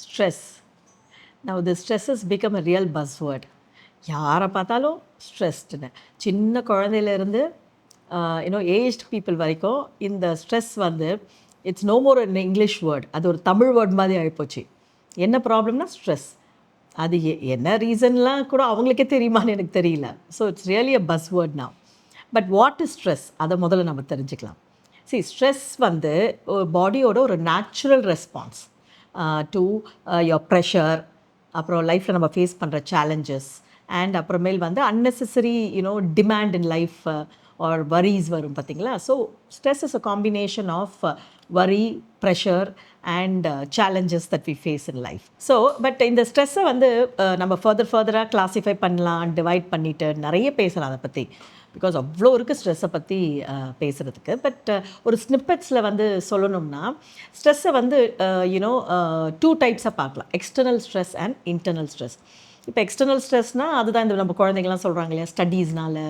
Stress. Now the stress has become a real buzzword. யாரை பார்த்தாலும் ஸ்ட்ரெஸ்டுன்னு, சின்ன குழந்தையிலேருந்து ஏஜ்ட் பீப்புள் வரைக்கும் இந்த ஸ்ட்ரெஸ் வந்து it's no more an English word, அது ஒரு தமிழ் வேர்ட் மாதிரி ஆகிப்போச்சு. என்ன ப்ராப்ளம்னா ஸ்ட்ரெஸ். அது என்ன ரீசன்லாம் கூட அவங்களுக்கே தெரியுமான்னு எனக்கு தெரியல. So it's really a buzz word now. But what is stress, அதை முதல்ல நம்ம தெரிஞ்சுக்கலாம். ஸ்ட்ரெஸ் வந்து ஒரு பாடியோட ஒரு natural response to your pressure, அப்புறம் லைஃப்பில் நம்ம ஃபேஸ் பண்ணுற சேலஞ்சஸ், அண்ட் அப்புறமேல் வந்து unnecessary demand in life or worries வரும் பார்த்தீங்களா. So stress is a combination of worry, pressure and challenges that we face in life. So but இந்த ஸ்ட்ரெஸ்ஸை வந்து நம்ம ஃபர்தராக கிளாஸிஃபை பண்ணலாம், டிவைட் பண்ணிவிட்டு நிறைய பேசலாம் அதை பற்றி. பிகாஸ் அவ்வளோ இருக்குது ஸ்ட்ரெஸ்ஸை பற்றி பேசுகிறதுக்கு. பட் ஒரு ஸ்னிப்பெட்ஸில் வந்து சொல்லணும்னா, ஸ்ட்ரெஸ்ஸை வந்து டூ டைப்ஸாக பார்க்கலாம்: external stress and internal stress. இப்போ எக்ஸ்டர்னல் ஸ்ட்ரெஸ்னால் அதுதான் இந்த நம்ம குழந்தைங்கள்லாம் சொல்கிறாங்க இல்லையா, ஸ்டடீஸ்னால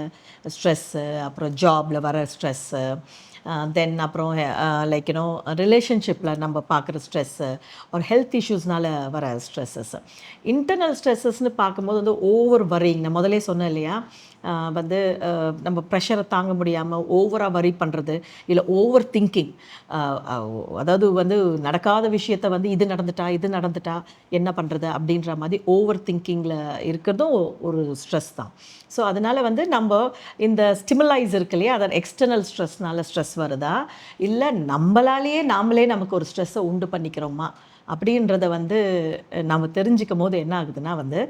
ஸ்ட்ரெஸ்ஸு, அப்புறம் ஜாபில் வர ஸ்ட்ரெஸ்ஸு, தென் அப்புறம் ரிலேஷன்ஷிப்பில் நம்ம பார்க்குற ஸ்ட்ரெஸ்ஸு, ஒரு ஹெல்த் இஷ்யூஸ்னால வர ஸ்ட்ரெஸ்ஸஸ். இன்டர்னல் ஸ்ட்ரெஸ்ஸஸ்ன்னு பார்க்கும்போது வந்து ஓவர் வரிங், நான் முதலே சொன்னேன் இல்லையா, வந்து நம்ம ப்ரெஷரை தாங்க முடியாமல் ஓவராக வரி பண்ணுறது, இல்லை ஓவர் திங்கிங். அதாவது வந்து நடக்காத விஷயத்தை வந்து இது நடந்துட்டா என்ன பண்ணுறது அப்படின்ற மாதிரி ஓவர் திங்கிங்கில் இருக்கிறதும் ஒரு ஸ்ட்ரெஸ் தான். ஸோ அதனால் வந்து நம்ம இந்த ஸ்டிமுலைஸ் இருக்கு இல்லையா, அதை எக்ஸ்டர்னல் ஸ்ட்ரெஸ்னால ஸ்ட்ரெஸ் வருதா, இல்லை நாமளே நமக்கு ஒரு ஸ்ட்ரெஸ்ஸை உண்டு பண்ணிக்கிறோமா அப்படின்றத வந்து நம்ம தெரிஞ்சிக்கும் போது என்ன ஆகுதுன்னா, வந்து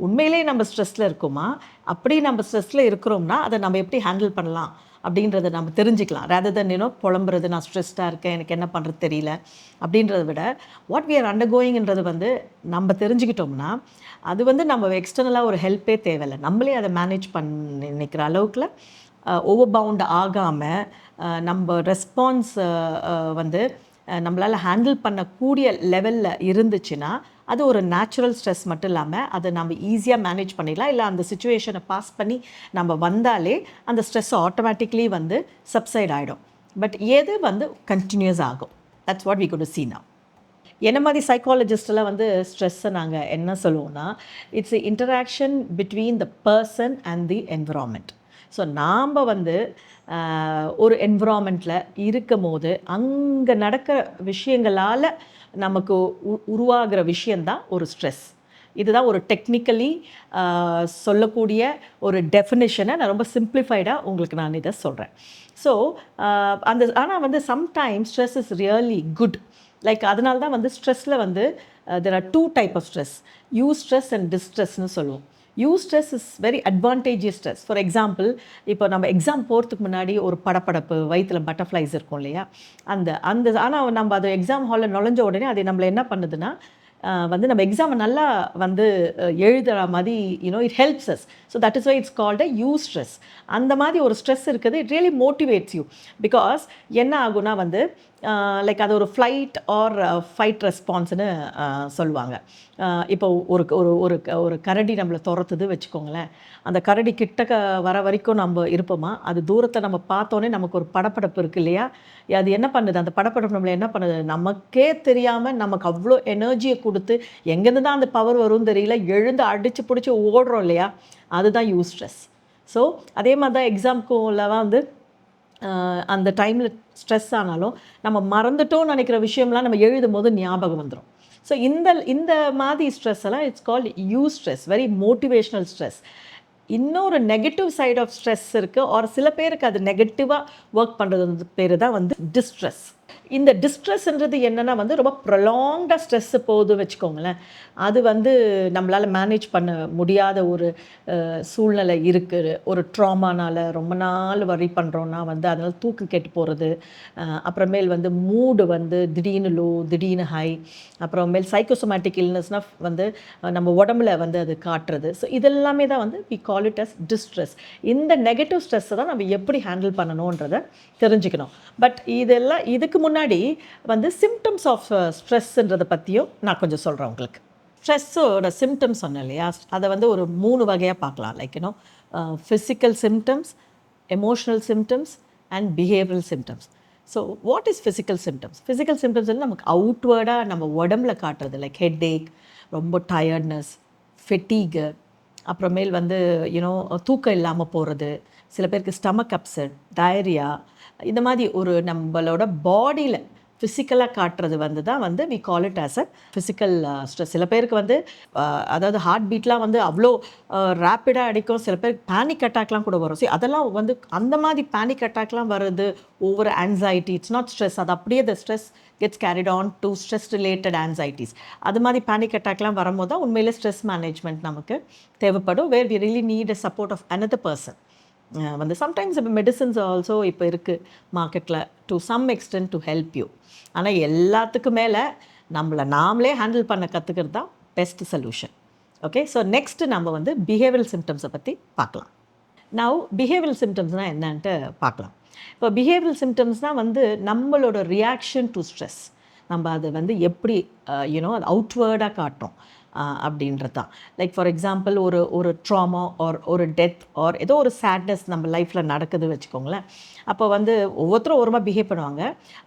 உண்மையிலே நம்ம ஸ்ட்ரெஸ்ஸில் இருக்கோமா, அப்படி நம்ம ஸ்ட்ரெஸ்ஸில் இருக்கிறோம்னா அதை நம்ம எப்படி ஹேண்டில் பண்ணலாம் அப்படின்றத நம்ம தெரிஞ்சுக்கலாம். ரேதர் தென் புலம்புறது, நான் ஸ்ட்ரெஸ்டாக இருக்கேன், எனக்கு என்ன பண்ணுறது தெரியல அப்படின்றத விட வாட் வி ஆர் அண்டர்கோயிங்ன்றது வந்து நம்ம தெரிஞ்சுக்கிட்டோம்னா, அது வந்து நம்ம எக்ஸ்டர்னலாக ஒரு ஹெல்ப்பே தேவையில்லை, நம்மளே அதை மேனேஜ் பண்ணிக்கிற அளவுக்குல ஓவர் பவுண்ட் ஆகாமல் நம்ம ரெஸ்பான்ஸ் வந்து நம்மளால் ஹேண்டில் பண்ணக்கூடிய லெவலில் இருந்துச்சுன்னா, அது ஒரு நேச்சுரல் ஸ்ட்ரெஸ் மட்டும் இல்லாமல் அதை நம்ம ஈஸியாக மேனேஜ் பண்ணிடலாம். இல்லை அந்த சுச்சுவேஷனை பாஸ் பண்ணி நம்ம வந்தாலே அந்த ஸ்ட்ரெஸ் ஆட்டோமேட்டிக்லி வந்து சப்சைட் ஆகிடும். பட் எது வந்து கண்டினியூஸ் ஆகும், that's what we could see now. என்ன மாதிரி சைக்காலஜிஸ்டெல்லாம் வந்து ஸ்ட்ரெஸ்ஸை நாங்கள் என்ன சொல்லுவோம்னா, it's interaction between the person and the environment. So நாம் வந்து ஒரு என்விரான்மெண்ட்டில் இருக்கும் போது அங்கே நடக்கிற விஷயங்களால் நமக்கு உருவாகிற விஷயந்தான் ஒரு ஸ்ட்ரெஸ். இதுதான் ஒரு டெக்னிக்கலி சொல்லக்கூடிய ஒரு டெஃபினிஷனை நான் ரொம்ப சிம்பிளிஃபைடாக உங்களுக்கு நான் இதை சொல்கிறேன். ஸோ ஆனால் வந்து sometimes stress is really good. அதனால தான் வந்து ஸ்ட்ரெஸ்ஸில் வந்து there are two type of stress: eustress and டிஸ்ட்ரெஸ்ன்னு சொல்லுவோம். Eustress is very advantageous stress. For example, இப்போ நம்ம எக்ஸாம் போகிறதுக்கு முன்னாடி ஒரு படப்படப்பு, வயிற்றில் பட்டர்ஃப்ளைஸ் இருக்கும் இல்லையா, ஆனால் நம்ம அது எக்ஸாம் ஹாலில் நுழைஞ்ச உடனே அது நம்மளை என்ன பண்ணுதுன்னா, வந்து நம்ம எக்ஸாமை நல்லா வந்து எழுதுகிற மாதிரி it helps us. So that is why it's called a eustress. அந்த மாதிரி ஒரு ஸ்ட்ரெஸ் இருக்குது, it really motivates you. Because என்ன ஆகுனா வந்து அது ஒரு ஃப்ளைட் ஆர் ஃபைட் ரெஸ்பான்ஸ்னு சொல்லுவாங்க. இப்போ ஒரு ஒரு ஒரு ஒரு கரடி நம்மளை துரத்துது வச்சுக்கோங்களேன், அந்த கரடி கிட்டக்க வர வரைக்கும் நம்ம இருப்போமா, அது தூரத்தை நம்ம பார்த்தோன்னே நமக்கு ஒரு படப்படப்பு இருக்குது இல்லையா, அது என்ன பண்ணுது, அந்த படப்படப்பு நம்மளை என்ன பண்ணுது, நமக்கே தெரியாமல் நமக்கு அவ்வளோ எனர்ஜியை கொடுத்து எங்கேருந்து தான் அந்த பவர் வரும்னு தெரியல, எழுந்து அடித்து பிடிச்சி ஓடுறோம் இல்லையா, அதுதான் யூ ஸ்ட்ரெஸ். ஸோ அதே மாதிரி தான் எக்ஸாம்க்குள்ள வந்து அந்த டைமில் ஸ்ட்ரெஸ் ஆனாலும் நம்ம மறந்துட்டோம்னு நினைக்கிற விஷயம்லாம் நம்ம எழுதும் போது ஞாபகம் வந்துடும். ஸோ இந்த மாதிரி ஸ்ட்ரெஸ் எல்லாம் it's called you stress, very motivational stress. இன்னொரு நெகட்டிவ் சைட் ஆஃப் ஸ்ட்ரெஸ் இருக்குது, ஒரு சில பேருக்கு அது நெகட்டிவாக ஒர்க் பண்ணுறது பேர் தான் வந்து டிஸ்ட்ரெஸ். இந்த டிஸ்ட்ரெஸ்ன்றது என்னென்னா வந்து ரொம்ப ப்ரொலாங்டாக ஸ்ட்ரெஸ்ஸு போகுது வச்சுக்கோங்களேன், அது வந்து நம்மளால் மேனேஜ் பண்ண முடியாத ஒரு சூழ்நிலை இருக்குது. ஒரு ட்ராமானால் ரொம்ப நாள் வரி பண்ணுறோன்னா வந்து அதனால் தூக்கம் கெட்டு போகிறது, அப்புறமேல் வந்து மூடு வந்து திடீர்னு லோ, திடீர்னு ஹை, அப்புறமேல் சைக்கோசோமேட்டிக் இல்னஸ்னால் வந்து நம்ம உடம்புல வந்து அது காட்டுறது. ஸோ இதெல்லாமே தான் வந்து we call it as distress. இந்த நெகட்டிவ் ஸ்ட்ரெஸ்ஸை தான் நம்ம எப்படி ஹேண்டில் பண்ணணுன்றதை தெரிஞ்சுக்கணும். பட் இதெல்லாம் இதுக்கு முன்னாடி வந்து சிம்டம்ஸ் ஆஃப் ஸ்ட்ரெஸ்ன்றதை பற்றியும் நான் கொஞ்சம் சொல்கிறேன் உங்களுக்கு. ஸ்ட்ரெஸ்ஸோட சிம்டம்ஸ் சொன்னேன் இல்லையா, அதை வந்து ஒரு 3 வகையாக பார்க்கலாம். Physical symptoms, emotional symptoms and behavioural symptoms. So what is physical symptoms? Physical symptoms வந்து நமக்கு அவுட்வேர்டாக நம்ம உடம்புல காட்டுறது, லைக் ஹெட்ஏக், ரொம்ப டயர்ட்னஸ், ஃபெட்டீகு, அப்புறமேல் வந்து யூனோ தூக்கம் இல்லாமல் போகிறது, சில பேருக்கு ஸ்டமக் அப்செட், டயரியா, இந்த மாதிரி ஒரு நம்மளோட பாடியில் ஃபிசிக்கலாக காட்டுறது வந்து தான் வந்து we call it as a physical stress. சில பேருக்கு வந்து அதாவது ஹார்ட் பீட்லாம் வந்து அவ்வளோ ரேப்பிடாக அடிக்கும், சில பேருக்கு பேனிக் அட்டாக்லாம் கூட வரும். சரி, அதெல்லாம் வந்து அந்த மாதிரி பேனிக் அட்டாக்லாம் வருது over anxiety, it's not stress. அது அப்படியே the stress gets carried on to stress related anxieties. அது மாதிரி பேனிக் அட்டாக்லாம் வரும்போது தான் உண்மையிலே ஸ்ட்ரெஸ் மேனேஜ்மெண்ட் நமக்கு தேவைப்படும், where we really need a support of another person. வந்து சம்டைம்ஸ் இப்போ மெடிசன்ஸ் ஆல்சோ இப்போ இருக்குது மார்க்கெட்டில் to some extent to help you. ஆனால் எல்லாத்துக்கும் மேலே நம்மளை நாமளே ஹேண்டில் பண்ண கற்றுக்கிறது தான் best solution. Okay, so next நம்ம வந்து பிஹேவியரல் சிம்டம்ஸை பற்றி பார்க்கலாம். நவ் பிஹேவியரல் சிம்டம்ஸ்னால் என்னன்ட்டு பார்க்கலாம். இப்போ பிஹேவியரல் சிம்டம்ஸ்னால் வந்து நம்மளோட ரியாக்ஷன் டு ஸ்ட்ரெஸ், நம்ம அது வந்து எப்படி யூனோ அது அவுட்வேர்டாக காட்டுறோம் அப்படின்றது தான். லைக் ஃபார் எக்ஸாம்பிள் ஒரு ட்ராமா ஆர் ஒரு டெத் ஆர் ஏதோ ஒரு சேட்னஸ் நம்ம லைஃப்பில் நடக்குது வச்சுக்கோங்களேன். அப்போ வந்து ஒவ்வொருத்தரும் ஒரு மாதிரி பிஹேவ் பண்ணுவாங்க.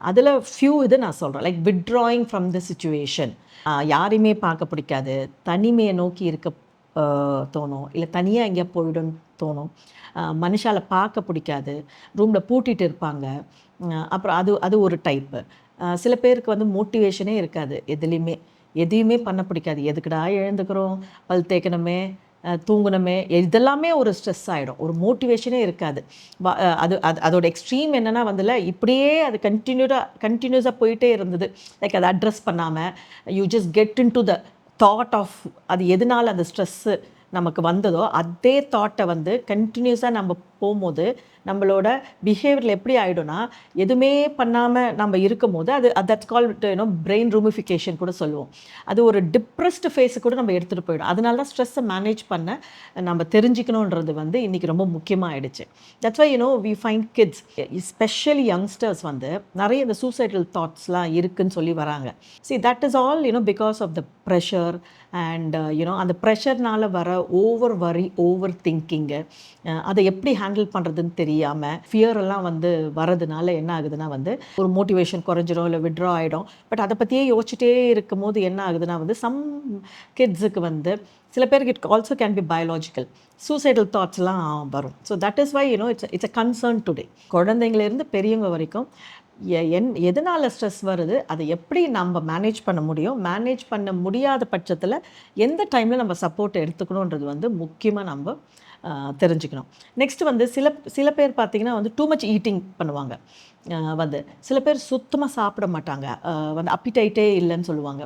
அதில் ஃபியூ இது நான் சொல்கிறேன், like withdrawing from the situation, யாரையுமே பார்க்க பிடிக்காது, தனிமையை நோக்கி இருக்க தோணும், இல்லை தனியாக எங்கேயா போயிடும்னு தோணும், மனுஷால பார்க்க பிடிக்காது, ரூமில் பூட்டிகிட்டு இருப்பாங்க. அப்புறம் அது அது ஒரு டைப்பு. சில பேருக்கு வந்து மோட்டிவேஷனே இருக்காது, எதையுமே பண்ண பிடிக்காது. எதுக்குடா எழுந்துக்கிறோம், பல் தேய்க்கணுமே, தூங்கணுமே, இதெல்லாமே ஒரு ஸ்ட்ரெஸ் ஆகிடும், ஒரு மோட்டிவேஷனே இருக்காது. அது அது அதோட எக்ஸ்ட்ரீம் என்னென்னா வந்துல இப்படியே அது கண்டினியூஸாக போயிட்டே இருந்தது. லைக் அதை அட்ரஸ் பண்ணாமல் you just get into the thought of அது எதனால் அந்த ஸ்ட்ரெஸ்ஸு நமக்கு வந்ததோ அதே தாட்டை வந்து கண்டினியூஸாக நம்ம போகும்போது நம்மளோட பிஹேவியரில் எப்படி ஆகிடும்னா, எதுவுமே பண்ணாமல் நம்ம இருக்கும் போது அது தட்ஸ் கால்ட் யூனோ பிரெயின் ரூமிஃபிகேஷன் கூட சொல்லுவோம். அது ஒரு டிப்ரெஸ்டு ஃபேஸு கூட நம்ம எடுத்துகிட்டு போயிடும். அதனால தான் ஸ்ட்ரெஸ்ஸை மேனேஜ் பண்ண நம்ம தெரிஞ்சுக்கணுன்றது வந்து இன்றைக்கி ரொம்ப முக்கியமாக ஆகிடுச்சு. That's why you know we find kids, especially youngsters வந்து நிறைய இந்த சூசைடல் தாட்ஸ்லாம் இருக்குதுன்னு சொல்லி வராங்க. See that is all you know because of the pressure and you know அந்த ப்ரெஷர்னால் வர ஓவர் வரி, ஓவர் திங்கிங்கு, அதை எப்படி ஹேண்டில் பண்ணுறதுன்னு தெரியாமல் ஃபியரெல்லாம் வந்து வரதுனால என்ன ஆகுதுன்னா வந்து ஒரு மோட்டிவேஷன் குறைஞ்சிரும், இல்லை விட்ரா ஆகிடும். பட் அதை பற்றியே யோசிச்சுட்டே இருக்கும் போது என்ன ஆகுதுன்னா வந்து சம் கிட்ஸுக்கு வந்து சில பேருக்கு it also can be biological suicidal தாட்ஸ்லாம் வரும். So that is why you know it's a concern today. குழந்தைங்கலேருந்து பெரியவங்க வரைக்கும் எதனால் ஸ்ட்ரெஸ் வருது, அதை எப்படி நம்ம மேனேஜ் பண்ண முடியும், மேனேஜ் பண்ண முடியாத பட்சத்தில் எந்த டைமில் நம்ம சப்போர்ட் எடுத்துக்கணுன்றது வந்து முக்கியமாக நம்ம தெரிஞ்சுக்கணும். நெக்ஸ்ட்டு வந்து சில பேர் பார்த்திங்கன்னா வந்து டூ மச் ஈட்டிங் பண்ணுவாங்க. வந்து சில பேர் சுத்தமாக சாப்பிட மாட்டாங்க, வந்து அப்பிடைட்டே இல்லைன்னு சொல்லுவாங்க.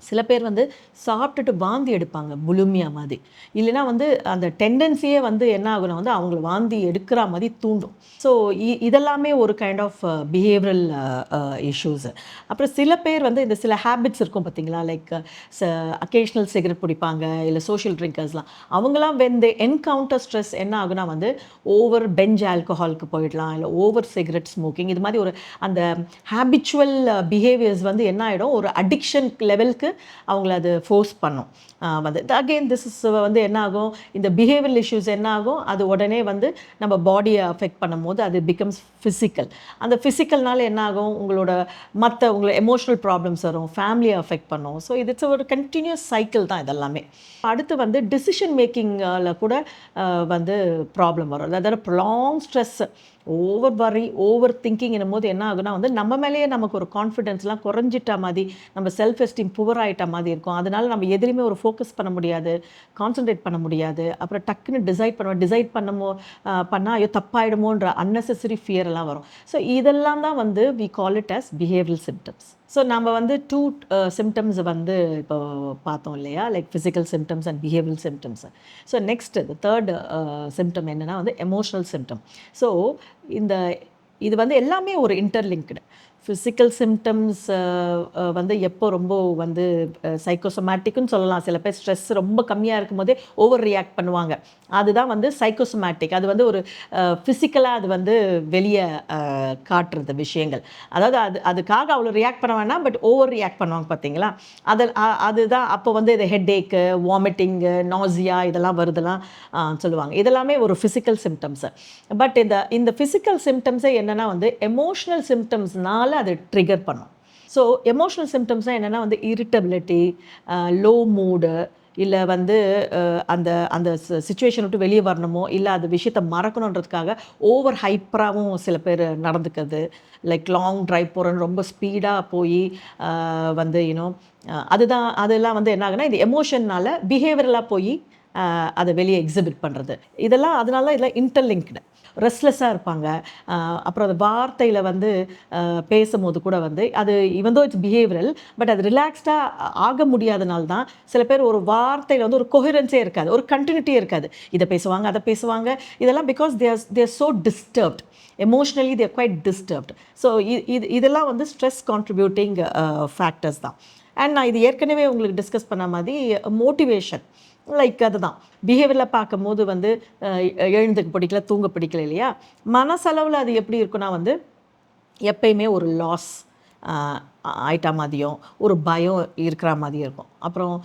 சில பேர் வந்து சாப்பிட்டுட்டு வாந்தி எடுப்பாங்க, புலிமியா மாதிரி. இல்லைனா வந்து அந்த டெண்டன்சியே வந்து என்ன ஆகுனா வந்து அவங்கள வாந்தி எடுக்கிற மாதிரி தூண்டும். ஸோ இதெல்லாமே ஒரு கைண்ட் ஆஃப் பிஹேவியரல் இஷ்யூஸு. அப்புறம் சில பேர் வந்து இந்த சில ஹேபிட்ஸ் இருக்கும் பார்த்தீங்களா, லைக் அக்கேஷ்னல் சிகரெட் பிடிப்பாங்க, இல்லை சோஷியல் ட்ரிங்கர்ஸ்லாம். அவங்களாம் வென் தே என்கவுண்டர் ஸ்ட்ரெஸ் என்ன ஆகுனா வந்து ஓவர் பெஞ்ச் ஆல்கஹாலுக்கு போயிடலாம், இல்லை ஓவர் சிகரெட் ஸ்மோக்கிங், இது மாதிரி ஒரு அந்த ஹேபிச்சுவல் பிஹேவியர்ஸ் வந்து என்ன ஆகிடும், ஒரு அடிக்ஷன் லெவலுக்கு அவங்கள அது ஃபோர்ஸ் பண்ணும். வந்து அகெயின் திஸ் இஸ் வந்து என்ன ஆகும், இந்த பிஹேவியரல் இஷ்யூஸ் என்ன ஆகும், அது உடனே வந்து நம்ம பாடியை அஃபெக்ட் பண்ணும்போது அது பிகம்ஸ் ஃபிசிக்கல். அந்த ஃபிசிக்கல்னால என்ன ஆகும், உங்களோட எமோஷனல் ப்ராப்ளம்ஸ் வரும், ஃபேமிலியை அஃபெக்ட் பண்ணும். ஸோ இட்ஸ் ஒரு கண்டினியூஸ் சைக்கிள் தான் இதெல்லாமே. அடுத்து வந்து டிசிஷன் மேக்கிங்கில் கூட வந்து ப்ராப்ளம் வரும். அதாவது ப்ரொலாங் ஸ்ட்ரெஸ், ஓவர் வரி, ஓவர் திங்கிங் என்னும்போது என்ன ஆகுனா வந்து நம்ம மேலேயே நமக்கு ஒரு கான்ஃபிடென்ஸ்லாம் குறைஞ்சிட்ட மாதிரி, நம்ம செல்ஃப் எஸ்டீம் புவர் ஆகிட்ட மாதிரி இருக்கும். அதனால நம்ம எதுலேயுமே ஒரு ஃபோக்கஸ் பண்ண முடியாது, கான்சன்ட்ரேட் பண்ண முடியாது. அப்புறம் டக்குன்னு டிசைட் பண்ணால் ஐயோ தப்பாயிடுமோன்ற அன்னெசரி ஃபியர் எல்லாம் வரும். ஸோ இதெல்லாம் தான் வந்து we call it as behavioural symptoms. So நம்ம வந்து டூ சிம்டம்ஸ் வந்து இப்போ பார்த்தோம் இல்லையா, like physical symptoms and behavioural symptoms. So next third symptom என்னென்னா வந்து எமோஷனல் சிம்டம். ஸோ இது வந்து எல்லாமே ஒரு இன்டர்லிங்க்டு. ஃபிசிக்கல் சிம்டம்ஸ் வந்து எப்போ ரொம்ப வந்து சைக்கோசோமேட்டிக்னு சொல்லலாம். சில பேர் ஸ்ட்ரெஸ் ரொம்ப கம்மியாக இருக்கும்போதே ஓவர் ரியாக்ட் பண்ணுவாங்க. அதுதான் வந்து சைக்கோசோமேட்டிக். அது வந்து ஒரு ஃபிசிக்கலாக அது வந்து வெளியே காட்டுறது விஷயங்கள். அதாவது அதுக்காக அவ்வளோ ரியாக்ட் பண்ண வேணாம், பட் ஓவர் ரியாக்ட் பண்ணுவாங்க பார்த்தீங்களா? அதுதான் அப்போ வந்து இது ஹெட்டேக்கு, வாமிட்டிங்கு, நாசியா இதெல்லாம் வருதெல்லாம் சொல்லுவாங்க. இதெல்லாமே ஒரு ஃபிசிக்கல் சிம்டம்ஸு. பட் இந்த ஃபிசிக்கல் சிம்டம்ஸே என்னென்னா வந்து எமோஷ்னல் சிம்டம்ஸ்னால அது ட்ரிகர் பண்ணும். ஸோ எமோஷ்னல் சிம்டம்ஸ்னால் என்னென்னா வந்து இரிட்டபிலிட்டி, லோ மூடு, இல்லை வந்து அந்த அந்த சிச்சுவேஷன் விட்டு வெளியே வரணுமோ, இல்லை அந்த விஷயத்தை மறக்கணுன்றதுக்காக ஓவர் ஹைப்பராகவும் சில பேர் நடந்துக்கிறது. லைக் லாங் ட்ரைவ் போகிறோன்னு ரொம்ப ஸ்பீடாக போய் வந்து அதெல்லாம் வந்து என்ன ஆகுனா, இது எமோஷன்னால் பிஹேவியரலாக போய் அதை வெளியே எக்ஸிபிட் பண்ணுறது. இதெல்லாம் அதனால தான் இதெல்லாம் இன்டர்லிங்க்டு. ரெஸ்ட்லெஸ்ஸாக இருப்பாங்க. அப்புறம் அந்த வார்த்தையில் வந்து பேசும்போது கூட வந்து அது even though it's behavioural, but அது ரிலாக்ஸ்டாக ஆக முடியாதனால தான் சில பேர் ஒரு வார்த்தையில் வந்து ஒரு கொஹரன்ஸே இருக்காது, ஒரு கண்டினியூட்டியே இருக்காது. இதை பேசுவாங்க, அதை பேசுவாங்க. இதெல்லாம் because they're so disturbed emotionally, they're quite disturbed. So இதெல்லாம் வந்து ஸ்ட்ரெஸ் கான்ட்ரிபியூட்டிங் ஃபேக்டர்ஸ் தான். அண்ட் நான் இது ஏற்கனவே உங்களுக்கு டிஸ்கஸ் பண்ண மாதிரி மோட்டிவேஷன் லைக் அதுதான் பிஹேவியரில் பார்க்கும்போது வந்து எழுந்துக்க பிடிக்கல, தூங்க பிடிக்கல இல்லையா? மனசளவில் அது எப்படி இருக்குன்னா வந்து எப்பயுமே ஒரு லாஸ் ஆயிட்டா மாதிரியும், ஒரு பயம் இருக்கிற மாதிரியும் இருக்கும். அப்புறம்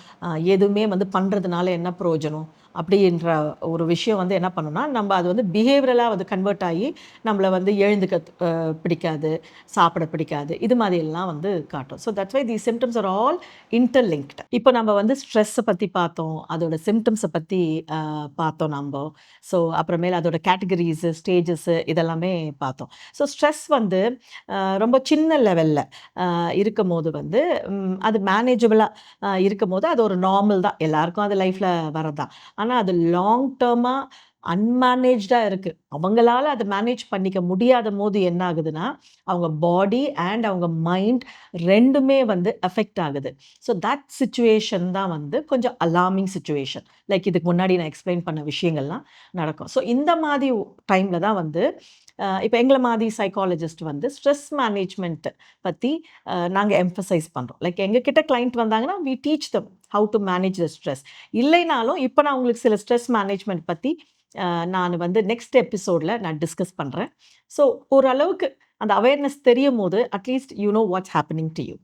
எதுவுமே வந்து பண்ணுறதுனால என்ன பிரயோஜனம் அப்படின்ற ஒரு விஷயம் வந்து என்ன பண்ணுன்னா, நம்ம அது வந்து பிஹேவியரலாக வந்து கன்வெர்ட் ஆகி நம்மளை வந்து எழுந்துக்க பிடிக்காது, சாப்பிட பிடிக்காது, இது மாதிரிலாம் வந்து காட்டும். So that's why these symptoms are all interlinked. இப்போ நம்ம வந்து ஸ்ட்ரெஸ்ஸை பற்றி பார்த்தோம், அதோட சிம்டம்ஸை பற்றி பார்த்தோம் நம்ம. ஸோ அப்புறமேல் அதோட கேட்டகரிஸு, ஸ்டேஜஸ்ஸு இதெல்லாமே பார்த்தோம். ஸோ ஸ்ட்ரெஸ் வந்து ரொம்ப சின்ன லெவலில் இருக்கும்போது வந்து அது மேனேஜபிளாக இருக்கும்போது அது ஒரு நார்மல் தான், எல்லாருக்கும் அது லைஃப்பில் வரதான். ஆனால் அது லாங் டேர்மாக அன்மேனேஜ்டாக இருக்குது, அவங்களால அதை மேனேஜ் பண்ணிக்க முடியாத போது என்ன ஆகுதுன்னா, அவங்க பாடி அண்ட் அவங்க மைண்ட் ரெண்டுமே வந்து எஃபெக்ட் ஆகுது. ஸோ தட் சிச்சுவேஷன் தான் வந்து கொஞ்சம் அலார்மிங் சிச்சுவேஷன். லைக் இதுக்கு முன்னாடி நான் எக்ஸ்பிளைன் பண்ண விஷயங்கள்லாம் நடக்கும். ஸோ இந்த மாதிரி டைமில் தான் வந்து இப்போ எங்களை மாதிரி சைக்காலஜிஸ்ட் வந்து ஸ்ட்ரெஸ் மேனேஜ்மெண்ட் பற்றி நாங்கள் எம்ஃபசைஸ் பண்ணுறோம். லைக் எங்ககிட்ட கிளைண்ட் வந்தாங்கன்னா we teach them how to manage the stress. இல்லைனாலும் இப்போ நான் உங்களுக்கு சில ஸ்ட்ரெஸ் மேனேஜ்மெண்ட் பற்றி நான் வந்து நெக்ஸ்ட் எபிசோடில் நான் டிஸ்கஸ் பண்ணுறேன். ஸோ ஓரளவுக்கு அந்த அவேர்னஸ் தெரியும் போது at least you know what's happening to you.